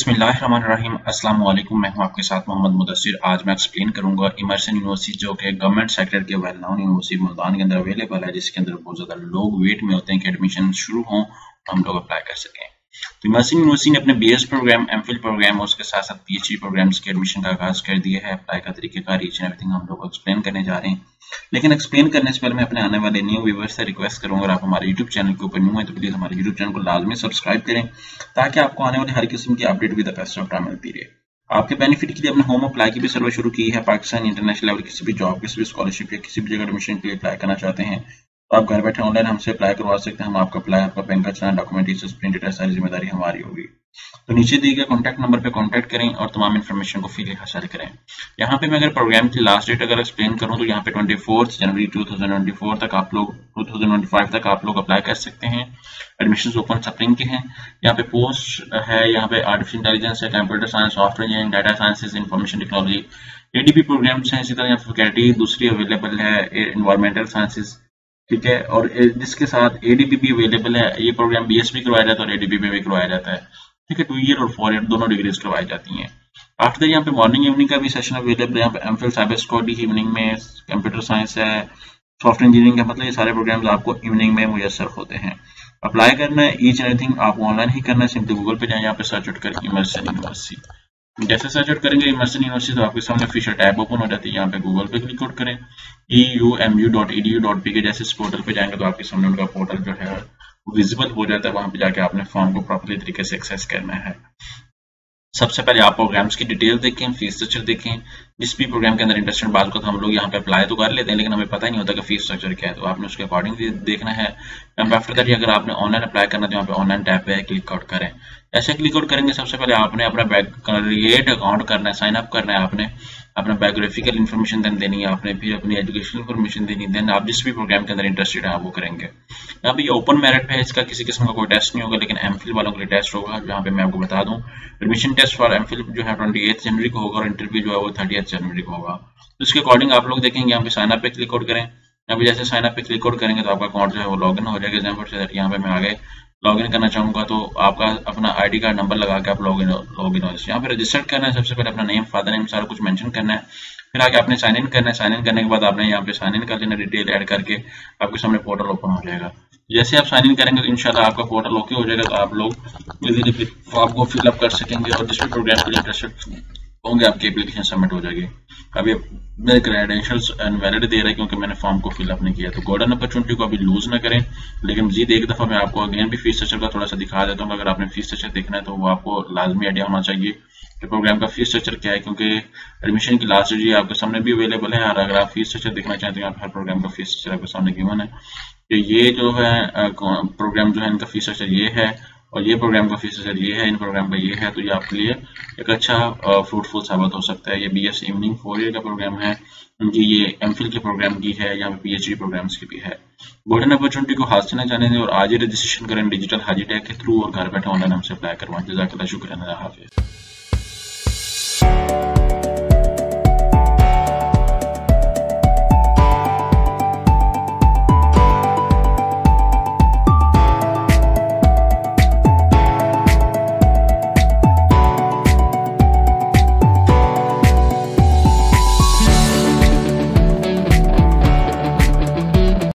बिस्मिल्लाहिर्रहमानिर्रहीम। अस्सलाम वालेकुम। मैं हूं आपके साथ मोहम्मद मुदस्सिर। आज मैं एक्सप्लेन करूंगा इमर्सन यूनिवर्सिटी जो कि गवर्नमेंट सेक्टर के वेल नोन यूनिवर्सिटी मुल्तान के अंदर अवेलेबल है, जिसके अंदर बहुत ज़्यादा लोग वेट में होते हैं कि एडमिशन शुरू हों तो हम लोग अप्लाई कर सकें। तो इमर्सन यूनिवर्सिटी ने अपने बीएस प्रोग्राम, एमफिल प्रोग्राम और उसके साथ साथ पीएचडी प्रोग्राम्स के एडमिशन का आगाज़ कर दिया है। अप्लाई का तरीकेकार ईच एंड एवरीथिंग हम लोग एक्सप्लेन करने जा रहे हैं। लेकिन एक्सप्लेन करने से पहले मैं अपने आने वाले न्यू व्यूअर्स से रिक्वेस्ट करूंगा, अगर आप हमारे यूट्यूब चैनल के ऊपर न्यू हैं तो प्लीज़ हमारे यूट्यूब चैनल को लाजमी सब्सक्राइब करें ताकि आपको आने वाली हर किस्म की update with the best of time मिलती रहे। आपके बेनिफिट के लिए अपने होम अप्लाई की भी सर्वर शुरू की है। पाकिस्तान इंटरनेशनल लेवल किसी भी जॉब, किसी भी स्कॉलरशिप या किसी भी जगह एडमिशन के लिए अप्लाई करना चाहते हैं तो आप घर बैठे ऑनलाइन हमसे अप्लाई करवा सकते हैं। हम आपका अप्लाई, आपका बैंक का चलान, डॉक्यूमेंटेशन, प्रिंटेड है, सारी जिम्मेदारी हमारी होगी। तो नीचे दिए गए कॉन्टैक्ट नंबर पे कॉन्टैक्ट करें और तमाम इन्फॉर्मेशन को फ्रीली हासिल करें। यहाँ पे मैं अगर प्रोग्राम की लास्ट डेट अगर एक्सप्लेन करूँ तो यहाँ पे 24 जनवरी 2024 तक आप लोग 2025 तक आप लोग अप्लाई कर सकते हैं। एडमिशन ओपन स्प्रिंग के हैं। यहाँ पे पोस्ट है, यहाँ पे आर्टिफिशियल इंटेलिजेंस है, computer science, software engineering, data sciences, information technology, ADP programs हैं। इसी तरह यहाँ फैकल्टी दूसरी अवेलेबल है, एनवायरमेंटल साइंसेज, ठीक है। और जिसके साथ एडीपी भी अवेलेबल है। ये प्रोग्राम बीएस भी करवाया जाता है और एडीपी में भी करवाया जाता है, ठीक है। 2 ईयर और 4 ईयर दोनों डिग्रीज करवाई जाती हैं। आफ्टर यहाँ पे मॉर्निंग इवनिंग का भी सेशन अवेलेबल है। यहाँ पे एमफिल साइबर सिक्योरिटी इवनिंग में, कंप्यूटर साइंस है, सॉफ्टवेयर इंजीनियरिंग है, मतलब ये सारे प्रोग्राम्स आपको इवनिंग में मुयसर होते हैं। अप्लाई करना है, ईच एंड एवरीथिंग आपको ऑनलाइन ही करना है। सिंपली गूगल पे जाए, यहाँ पे सर्च आउट करें इमर्सन यूनिवर्सिटी। जैसे सर्च आउट करेंगे इमर्सन यूनिवर्सिटी तो आपके सामने ऑफिशियल टैब ओपन हो जाती है। यहाँ पे गूगल पे क्लिक आउट करें, eumu.edu.pk। जैसे इस पोर्टल पे जाएंगे तो आपके सामने उनका पोर्टल जो है विजिबल हो जाता है। वहां पे जाके आपने फॉर्म को प्रॉपर्ली तरीके से एक्सेस करना है। सबसे पहले आप प्रोग्राम्स की डिटेल देखें, फीस स्ट्रक्चर देखें। जिस भी प्रोग्राम के अंदर इंटरेस्टेड बात को तो हम लोग यहाँ पे अप्लाई तो कर लेते हैं, लेकिन हमें पता ही नहीं होता कि फीस स्ट्रक्चर क्या है, तो आपने उसके अकॉर्डिंग देखना है। आफ्टर दैट अगर आपने ऑनलाइन अप्लाई करना है तो यहाँ पे ऑनलाइन टैब पे क्लिक आउट करें। ऐसे क्लिक आउट करेंगे सबसे पहले आपने अपना क्रिएट अकाउंट करना है, साइन अप करना है। आपने अपना बायोग्राफिकल इन्फॉर्मेशन देनी है, आपने फिर अपनी एजुकेशनल इन्फॉर्मेशन देनी है। देन आप जिस भी प्रोग्राम के अंदर इंटरेस्टेड है आप वो करेंगे। यहाँ पे ये ओपन मेरिट है, इसका किसी किस्म का कोई टेस्ट नहीं होगा, लेकिन एमफिल वालों के लिए टेस्ट होगा। यहाँ पे मैं आपको बता दूं, एडमिशन टेस्ट फॉर एमफिल जो है 28 जनवरी को होगा और इंटरव्यू जो है वो 30 जनवरी को होगा। तो इसके अकॉर्डिंग आप लोग देखेंगे, यहाँ पे साइन अप पे क्लिक आउट करें। यहाँ पे जैसे साइन अप पे क्लिक आउट करेंगे तो आपका अकाउंट जो है वो लॉग इन हो जाएगा। यहाँ पे मैं आगे लॉग इन करना चाहूंगा तो आपका अपना आईडी कार्ड नंबर लगा के आप लॉग इन हो। यहाँ पे रजिस्टर करना है। सबसे पहले अपना नेम, फादर नेम, सारा कुछ मेंशन करना है। फिर आगे आपने साइन इन करना है। साइन इन करने के बाद आपने यहाँ पे साइन इन कर लेना, डिटेल ऐड करके आपके सामने पोर्टल ओपन हो जाएगा। जैसे आप साइन इन करेंगे तो इंशाल्लाह आपका पोर्टल ओके हो जाएगा, तो आप लोग इजीली फॉर्म को फिलअप कर सकेंगे और जिस भी प्रोग्राम के लिए इंटरेस्टेड होंगे आपकी एप्लीकेशन सबमिट हो जाएगी। अभी मेरे क्रेडेंशियल्स इनवैलिड दे रहा है क्योंकि मैंने फॉर्म को फिलअप नहीं किया। तो गोल्डन अपॉर्चुनिटी को अभी लूज ना करें। लेकिन मजीद एक दफा मैं आपको अगेन भी फीस स्ट्रक्चर का थोड़ा सा दिखा देता हूँ। अगर आपने फीस स्ट्रक्चर देखना है तो वो आपको लाजमी आइडिया होना चाहिए कि प्रोग्राम का फीस स्ट्रक्चर क्या है, क्योंकि एडमिशन की लास्ट डेट आपके सामने भी अवेलेबल है। और अगर आप फीस स्ट्रक्चर देखना चाहते हैं, हर प्रोग्राम का फीस स्ट्रक्चर आपके सामने गिवन है कि ये जो है प्रोग्राम जो है इनका फीस स्ट्रक्चर ये है और ये प्रोग्राम का फीस स्ट्रक्चर ये है, इन प्रोग्राम का ये है। तो ये आपके लिए एक अच्छा फ्रूटफुल साबित हो सकता है। ये बीएस इवनिंग 4 ईयर का प्रोग्राम है, उनकी ये एमफिल के प्रोग्राम की है, या पीएचडी प्रोग्राम्स की भी है। गोल्डन अपॉर्चुनिटी को हासिल करना चाहते हैं और आज ही रजिस्ट्रेशन करें डिजिटल हाजी टैग के थ्रू और घर बैठे ऑनलाइन हमसे अप्लाई करवाएं। जज़ाकल्लाह, शुक्रिया, अल्लाह हाफिज़।